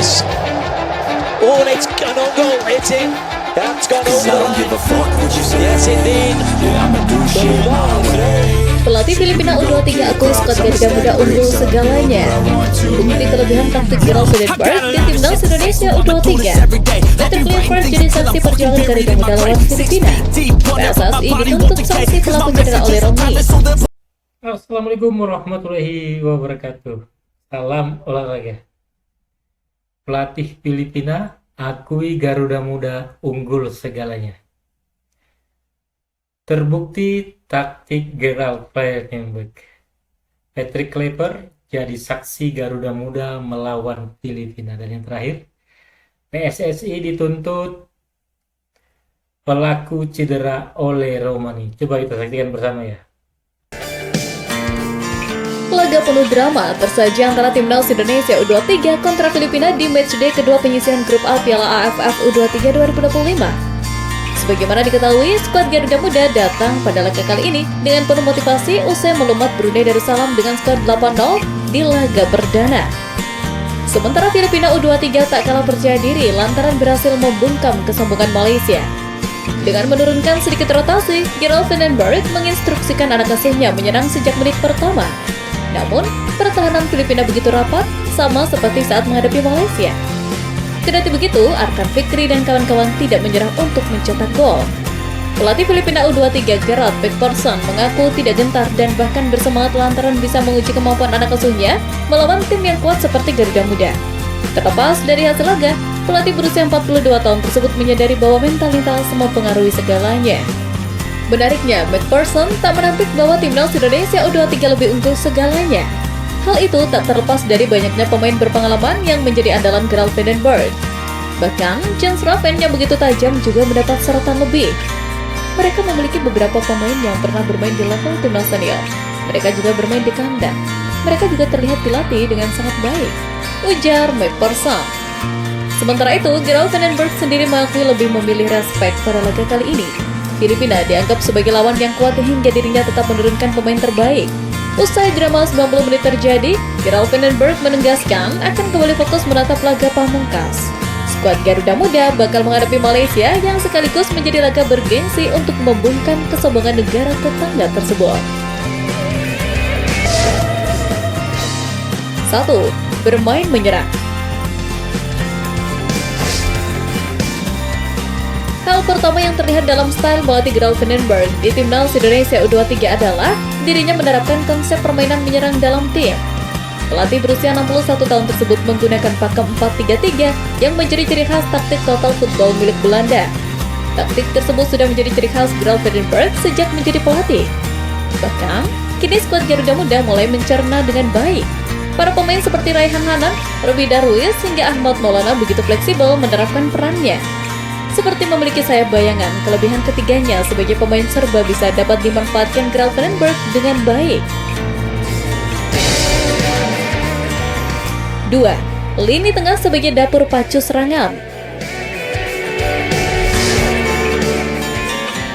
Davis. Oh, it's an on goal. It's in. That's gone over the line. Yes, indeed. Pelatih Filipina U23 akui skuad Garuda Muda unggul segalanya. Bukti kelebihan taktik Gerald Vandenberg di timnas Indonesia U23. Patrick Kluivert jadi saksi perjuangan Garuda Muda lawan Filipina. PSSI dituntut sanksi pelaku cedera oleh Romi. Assalamualaikum warahmatullahi wabarakatuh. Salam olahraga. Pelatih Filipina akui Garuda Muda unggul segalanya. Terbukti taktik Gerald Vandenberg. Patrick Kluivert jadi saksi Garuda Muda melawan Filipina. Dan yang terakhir, PSSI dituntut pelaku cedera oleh Romani. Coba kita saksikan bersama ya. Laga penuh drama tersaji antara timnas Indonesia U23 kontra Filipina di matchday kedua penyisihan grup A Piala AFF U23 2025. Sebagaimana diketahui, skuad Garuda Muda datang pada laga kali ini dengan penuh motivasi usai melumat Brunei Darussalam dengan skor 8-0 di laga perdana. Sementara Filipina U23 tak kalah percaya diri lantaran berhasil membungkam kesombongan Malaysia. Dengan menurunkan sedikit rotasi, Gerald Vandenberg menginstruksikan anak asuhnya menyerang sejak menit pertama. Namun, pertahanan Filipina begitu rapat, sama seperti saat menghadapi Malaysia. Kendati begitu, Arkan Fikri dan kawan-kawan tidak menyerah untuk mencetak gol. Pelatih Filipina U23 Gerald Peterson mengaku tidak gentar dan bahkan bersemangat lantaran bisa menguji kemampuan anak asuhnya melawan tim yang kuat seperti Garuda Muda. Terlepas dari hasil laga, pelatih berusia 42 tahun tersebut menyadari bahwa mentalitas mempengaruhi segalanya. Menariknya, McPherson tak menampik bahwa timnas Indonesia U23 lebih unggul segalanya. Hal itu tak terlepas dari banyaknya pemain berpengalaman yang menjadi andalan Gerald Vandenberg. Bahkan, Jens Raven yang begitu tajam juga mendapat sorotan lebih. Mereka memiliki beberapa pemain yang pernah bermain di level timnas senior. Mereka juga bermain di kandang. Mereka juga terlihat dilatih dengan sangat baik, ujar McPherson. Sementara itu, Gerald Vandenberg sendiri mengakui lebih memilih respect pada laga kali ini. Filipina dianggap sebagai lawan yang kuat hingga dirinya tetap menurunkan pemain terbaik. Usai drama 90 menit terjadi, Gerald Vandenberg menegaskan akan kembali fokus menatap laga pamungkas. Skuad Garuda Muda bakal menghadapi Malaysia yang sekaligus menjadi laga bergengsi untuk membungkam kesombongan negara tetangga tersebut. 1. Bermain menyerang. Hal pertama yang terlihat dalam style melatih Gerald Vandenberg di timnas Indonesia U23 adalah dirinya menerapkan konsep permainan menyerang dalam tim. Pelatih berusia 61 tahun tersebut menggunakan pakem 4-3-3 yang menjadi ciri khas taktik total football milik Belanda. Taktik tersebut sudah menjadi ciri khas Gerald Vandenberg sejak menjadi pelatih. Bahkan, kini skuad Garuda Muda mulai mencerna dengan baik. Para pemain seperti Raihan Hanan, Roby Darwis hingga Ahmad Maulana begitu fleksibel menerapkan perannya. Seperti memiliki sayap bayangan, kelebihan ketiganya sebagai pemain serba bisa dapat dimanfaatkan Gerald Vandenberg dengan baik. 2. Lini tengah sebagai dapur pacu serangan.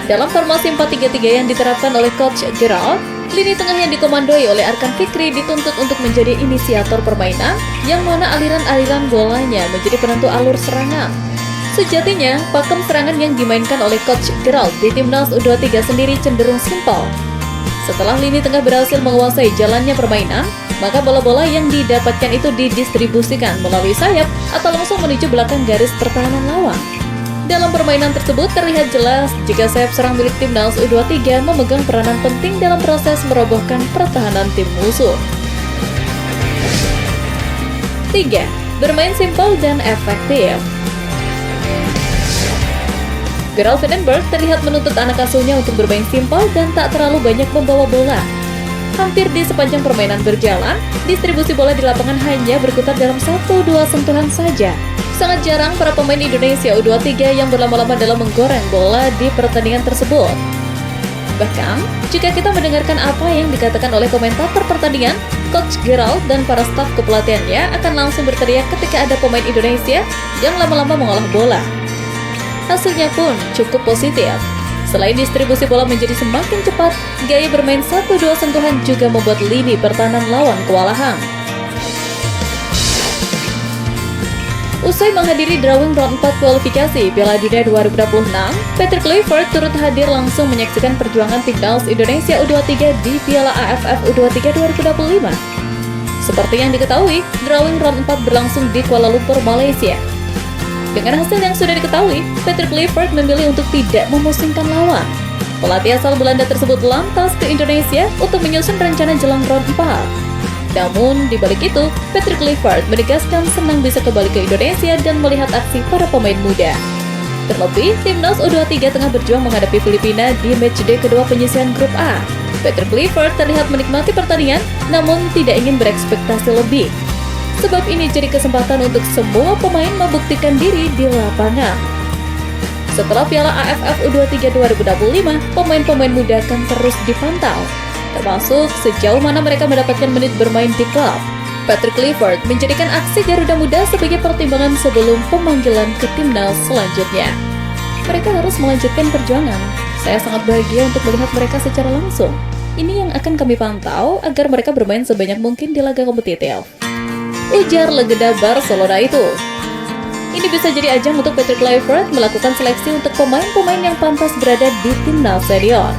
Dalam formasi 4-3-3 yang diterapkan oleh Coach Gerald, lini tengah yang dikomandoi oleh Arkan Fikri dituntut untuk menjadi inisiator permainan yang mana aliran-aliran bolanya menjadi penentu alur serangan. Sejatinya, pakem serangan yang dimainkan oleh Coach Gerald di timnas U23 sendiri cenderung simpel. Setelah lini tengah berhasil menguasai jalannya permainan, maka bola-bola yang didapatkan itu didistribusikan melalui sayap atau langsung menuju belakang garis pertahanan lawan. Dalam permainan tersebut terlihat jelas jika sayap serang milik timnas U23 memegang peranan penting dalam proses merobohkan pertahanan tim musuh. 3. Bermain simpel dan efektif. Gerald Vandenberg terlihat menuntut anak asuhnya untuk bermain simpel dan tak terlalu banyak membawa bola. Hampir di sepanjang permainan berjalan, distribusi bola di lapangan hanya berkutat dalam 1-2 sentuhan saja. Sangat jarang para pemain Indonesia U23 yang berlama-lama dalam menggoreng bola di pertandingan tersebut. Bahkan, jika kita mendengarkan apa yang dikatakan oleh komentator pertandingan, Coach Gerald dan para staf kepelatihannya akan langsung berteriak ketika ada pemain Indonesia yang lama-lama mengolah bola. Hasilnya pun cukup positif. Selain distribusi bola menjadi semakin cepat, gaya bermain 1-2 sentuhan juga membuat lini pertahanan lawan kewalahan. Usai menghadiri drawing round 4 kualifikasi Piala Dunia 2026, Patrick Kluivert turut hadir langsung menyaksikan perjuangan timnas Indonesia U23 di Piala AFF U23 2025. Seperti yang diketahui, drawing round 4 berlangsung di Kuala Lumpur, Malaysia. Dengan hasil yang sudah diketahui, Patrick Kluivert memilih untuk tidak memusingkan lawan. Pelatih asal Belanda tersebut lantas ke Indonesia untuk menyusun rencana jelang round 4. Namun, di balik itu, Patrick Kluivert menegaskan senang bisa kembali ke Indonesia dan melihat aksi para pemain muda. Terlebih, timnas U23 tengah berjuang menghadapi Filipina di matchday kedua penyisihan grup A. Patrick Kluivert terlihat menikmati pertandingan, namun tidak ingin berekspektasi lebih. Sebab ini jadi kesempatan untuk semua pemain membuktikan diri di lapangan. Setelah Piala AFF U23 2025, pemain-pemain muda akan terus dipantau, termasuk sejauh mana mereka mendapatkan menit bermain di klub. Patrick Kluivert menjadikan aksi Garuda Muda sebagai pertimbangan sebelum pemanggilan ke timnas selanjutnya. Mereka harus melanjutkan perjuangan. Saya sangat bahagia untuk melihat mereka secara langsung. Ini yang akan kami pantau agar mereka bermain sebanyak mungkin di laga kompetitif, ujar legenda Barcelona itu. Ini bisa jadi ajang untuk Patrick Kluivert melakukan seleksi untuk pemain-pemain yang pantas berada di timnas senior.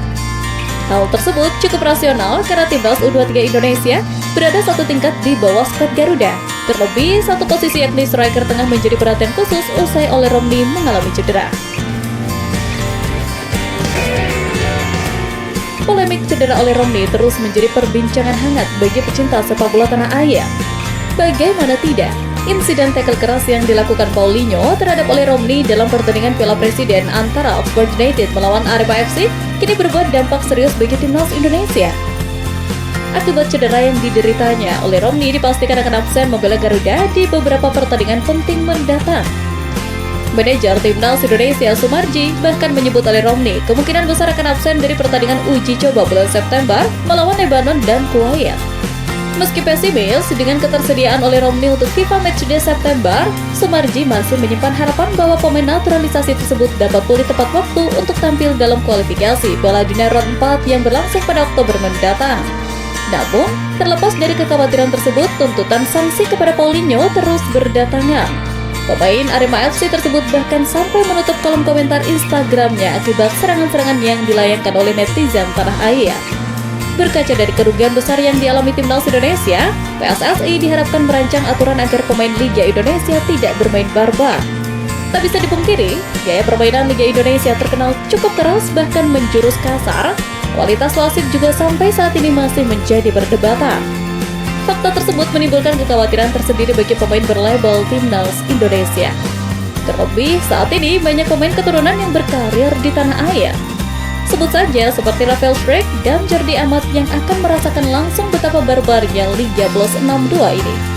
Hal tersebut cukup rasional karena timnas U23 Indonesia berada satu tingkat di bawah skuad Garuda. Terlebih, satu posisi yakni striker tengah menjadi perhatian khusus usai Ole Romney mengalami cedera. Polemik cedera Ole Romney terus menjadi perbincangan hangat bagi pecinta sepak bola tanah air. Bagaimana tidak? Insiden tackle keras yang dilakukan Paulinho terhadap Ole Romney dalam pertandingan Piala Presiden antara Oxford United melawan Arema FC kini berbuat dampak serius bagi timnas Indonesia. Akibat cedera yang dideritanya, Ole Romney dipastikan akan absen membela Garuda di beberapa pertandingan penting mendatang. Manajer timnas Indonesia Sumarji bahkan menyebut Ole Romney kemungkinan besar akan absen dari pertandingan uji coba bulan September melawan Lebanon dan Kuwait. Meski pesimis dengan ketersediaan Ole Romney untuk FIFA Matchday September, Sumarji masih menyimpan harapan bahwa pemain naturalisasi tersebut dapat pulih tepat waktu untuk tampil dalam kualifikasi Piala Dunia Round 4 yang berlangsung pada Oktober mendatang. Namun, terlepas dari kekhawatiran tersebut, tuntutan sanksi kepada Paulinho terus berdatangan. Pemain Arema FC tersebut bahkan sampai menutup kolom komentar Instagramnya akibat serangan-serangan yang dilayangkan oleh netizen tanah air. Berkaca dari kerugian besar yang dialami timnas Indonesia, PSSI diharapkan merancang aturan agar pemain Liga Indonesia tidak bermain barbar. Tak bisa dipungkiri, gaya permainan Liga Indonesia terkenal cukup keras bahkan menjurus kasar. Kualitas wasit juga sampai saat ini masih menjadi perdebatan. Fakta tersebut menimbulkan kekhawatiran tersendiri bagi pemain berlabel timnas Indonesia. Terlebih, saat ini banyak pemain keturunan yang berkarir di tanah air. Sebut saja seperti Rafael Struijk dan Jordi Amat yang akan merasakan langsung betapa barbarnya Liga Plus 62 ini.